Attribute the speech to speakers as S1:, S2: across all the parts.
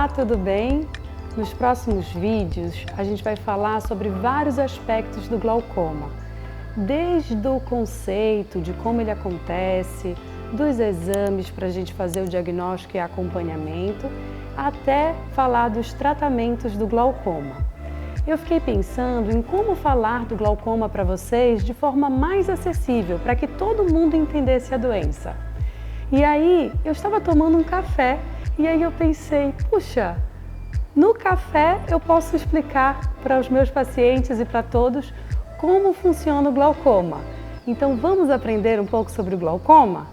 S1: Olá, tudo bem? Nos próximos vídeos a gente vai falar sobre vários aspectos do glaucoma, desde o conceito de como ele acontece, dos exames para a gente fazer o diagnóstico e acompanhamento, até falar dos tratamentos do glaucoma. Eu fiquei pensando em como falar do glaucoma para vocês de forma mais acessível, para que todo mundo entendesse a doença. E aí, eu estava tomando um café e aí eu pensei, puxa, no café eu posso explicar para os meus pacientes e para todos como funciona o glaucoma. Então vamos aprender um pouco sobre o glaucoma?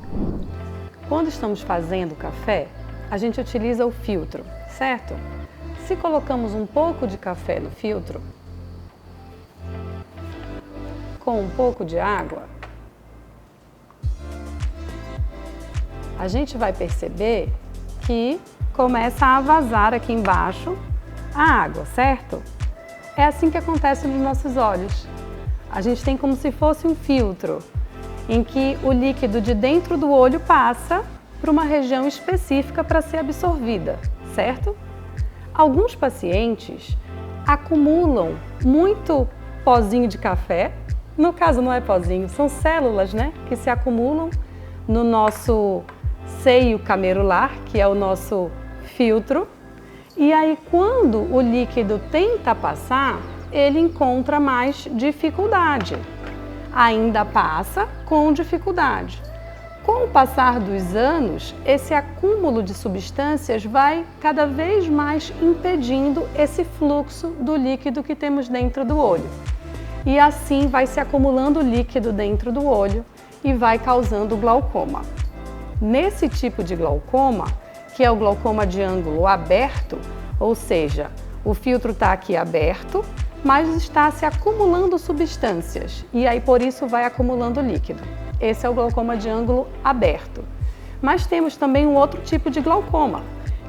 S1: Quando estamos fazendo café, a gente utiliza o filtro, certo? Se colocamos um pouco de café no filtro, com um pouco de água, a gente vai perceber que começa a vazar aqui embaixo a água, certo? É assim que acontece nos nossos olhos. A gente tem como se fosse um filtro, em que o líquido de dentro do olho passa para uma região específica para ser absorvida, certo? Alguns pacientes acumulam muito pozinho de café, no caso não é pozinho, são células, né, que se acumulam no nosso seio camerular, que é o nosso filtro, e aí quando o líquido tenta passar, ele encontra mais dificuldade. Ainda passa com dificuldade. Com o passar dos anos, esse acúmulo de substâncias vai cada vez mais impedindo esse fluxo do líquido que temos dentro do olho. E assim vai se acumulando líquido dentro do olho e vai causando glaucoma. Nesse tipo de glaucoma, que é o glaucoma de ângulo aberto, ou seja, o filtro está aqui aberto, mas está se acumulando substâncias e aí por isso vai acumulando líquido. Esse é o glaucoma de ângulo aberto. Mas temos também um outro tipo de glaucoma,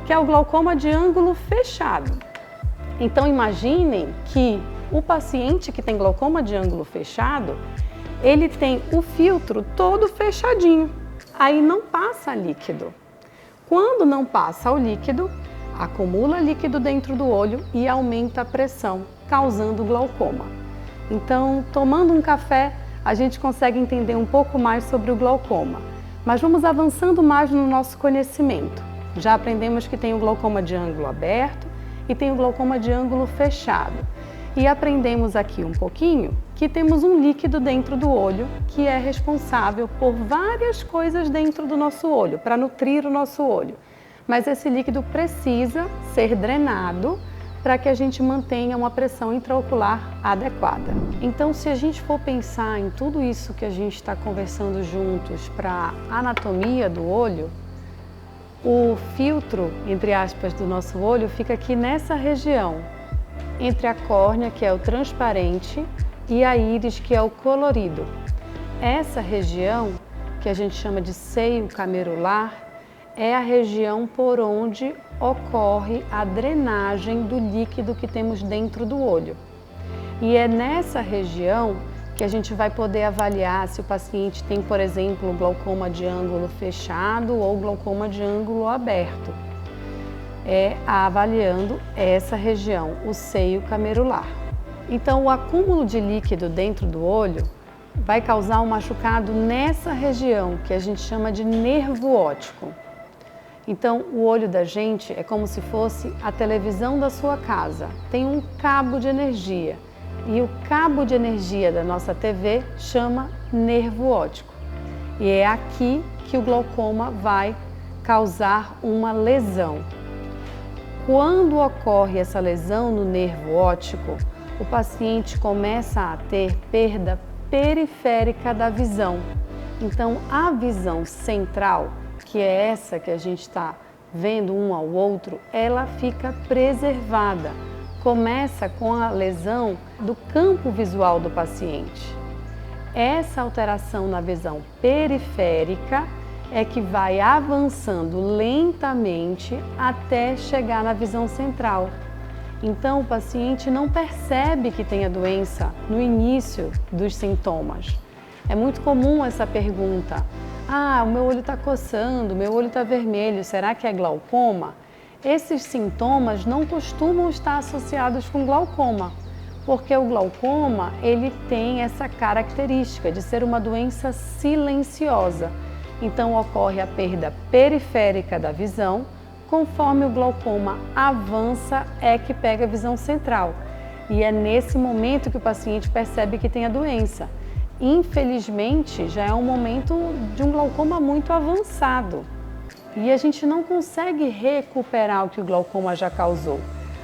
S1: que é o glaucoma de ângulo fechado. Então imaginem que o paciente que tem glaucoma de ângulo fechado, ele tem o filtro todo fechadinho. Aí não passa líquido. Quando não passa o líquido, acumula líquido dentro do olho e aumenta a pressão, causando glaucoma. Então, tomando um café, a gente consegue entender um pouco mais sobre o glaucoma. Mas vamos avançando mais no nosso conhecimento. Já aprendemos que tem o glaucoma de ângulo aberto e tem o glaucoma de ângulo fechado. E aprendemos aqui um pouquinho que temos um líquido dentro do olho que é responsável por várias coisas dentro do nosso olho, para nutrir o nosso olho. Mas esse líquido precisa ser drenado para que a gente mantenha uma pressão intraocular adequada. Então, se a gente for pensar em tudo isso que a gente está conversando juntos para a anatomia do olho, o filtro, entre aspas, do nosso olho fica aqui nessa região, entre a córnea, que é o transparente, e a íris, que é o colorido. Essa região, que a gente chama de seio camerular, é a região por onde ocorre a drenagem do líquido que temos dentro do olho. E é nessa região que a gente vai poder avaliar se o paciente tem, por exemplo, glaucoma de ângulo fechado ou glaucoma de ângulo aberto. É avaliando essa região, o seio camerular. Então, o acúmulo de líquido dentro do olho vai causar um machucado nessa região, que a gente chama de nervo óptico. Então, o olho da gente é como se fosse a televisão da sua casa. Tem um cabo de energia e o cabo de energia da nossa TV chama nervo óptico. E é aqui que o glaucoma vai causar uma lesão. Quando ocorre essa lesão no nervo óptico, o paciente começa a ter perda periférica da visão. Então, a visão central, que é essa que a gente está vendo um ao outro, ela fica preservada. Começa com a lesão do campo visual do paciente. Essa alteração na visão periférica é que vai avançando lentamente até chegar na visão central. Então, o paciente não percebe que tem a doença no início dos sintomas. É muito comum essa pergunta: ah, o meu olho está coçando, o meu olho está vermelho, será que é glaucoma? esses sintomas não costumam estar associados com glaucoma, porque o glaucoma ele tem essa característica de ser uma doença silenciosa. Então ocorre a perda periférica da visão, conforme o glaucoma avança é que pega a visão central. E é nesse momento que o paciente percebe que tem a doença. Infelizmente, já é um momento de um glaucoma muito avançado. E a gente não consegue recuperar o que o glaucoma já causou.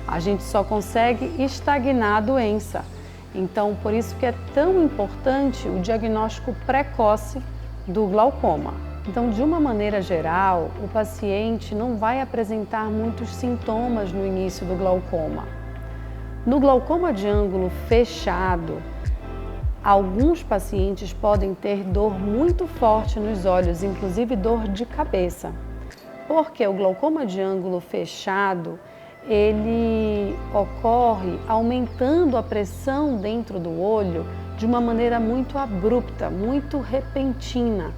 S1: A gente só consegue estagnar a doença. Então, por isso que é tão importante o diagnóstico precoce do glaucoma. Então, de uma maneira geral, o paciente não vai apresentar muitos sintomas no início do glaucoma. No glaucoma de ângulo fechado, alguns pacientes podem ter dor muito forte nos olhos, inclusive dor de cabeça. Porque o glaucoma de ângulo fechado, ele ocorre aumentando a pressão dentro do olho de uma maneira muito abrupta, muito repentina.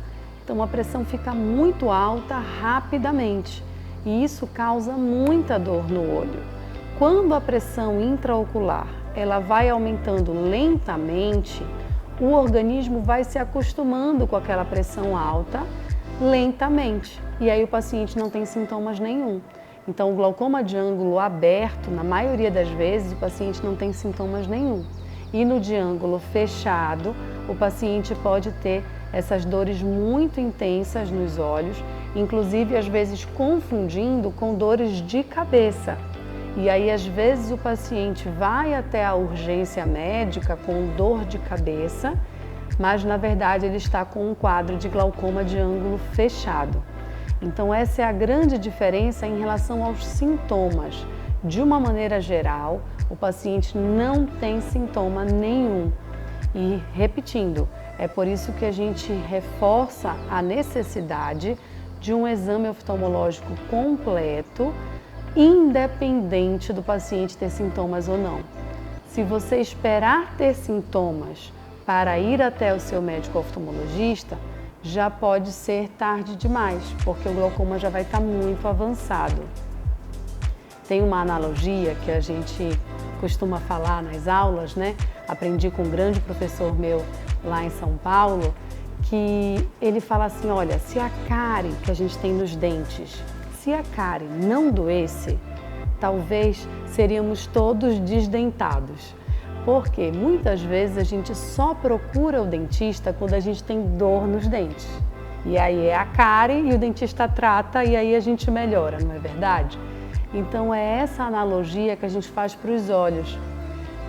S1: Então a pressão fica muito alta rapidamente e isso causa muita dor no olho. Quando a pressão intraocular ela vai aumentando lentamente, o organismo vai se acostumando com aquela pressão alta lentamente e aí o paciente não tem sintomas nenhum. Então o glaucoma de ângulo aberto, na maioria das vezes, o paciente não tem sintomas nenhum. E no de ângulo fechado, o paciente pode ter essas dores muito intensas nos olhos, inclusive às vezes confundindo com dores de cabeça. E aí às vezes o paciente vai até a urgência médica com dor de cabeça, mas na verdade ele está com um quadro de glaucoma de ângulo fechado. Então essa é a grande diferença em relação aos sintomas. De uma maneira geral, o paciente não tem sintoma nenhum. E repetindo, é por isso que a gente reforça a necessidade de um exame oftalmológico completo, independente do paciente ter sintomas ou não. Se você esperar ter sintomas para ir até o seu médico oftalmologista, já pode ser tarde demais, porque o glaucoma já vai estar muito avançado. Tem uma analogia que a gente costuma falar nas aulas, né? Aprendi com um grande professor meu lá em São Paulo, que ele fala assim, olha, se a cárie que a gente tem nos dentes, se a cárie não doesse, talvez seríamos todos desdentados. Porque muitas vezes a gente só procura o dentista quando a gente tem dor nos dentes. E aí é a cárie e o dentista trata e aí a gente melhora, não é verdade? Então é essa analogia que a gente faz para os olhos.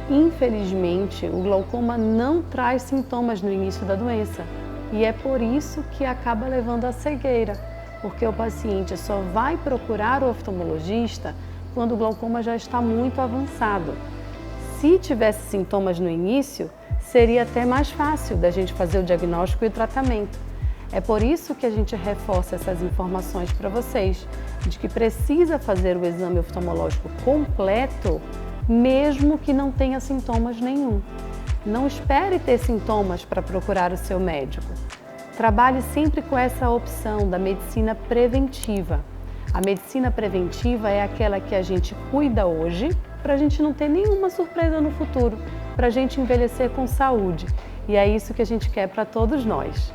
S1: Infelizmente, o glaucoma não traz sintomas no início da doença. E é por isso que acaba levando à cegueira. Porque o paciente só vai procurar o oftalmologista quando o glaucoma já está muito avançado. Se tivesse sintomas no início, seria até mais fácil da gente fazer o diagnóstico e o tratamento. É por isso que a gente reforça essas informações para vocês, de que precisa fazer o exame oftalmológico completo, mesmo que não tenha sintomas nenhum. Não espere ter sintomas para procurar o seu médico. Trabalhe sempre com essa opção da medicina preventiva. A medicina preventiva é aquela que a gente cuida hoje, para a gente não ter nenhuma surpresa no futuro, para a gente envelhecer com saúde. E é isso que a gente quer para todos nós.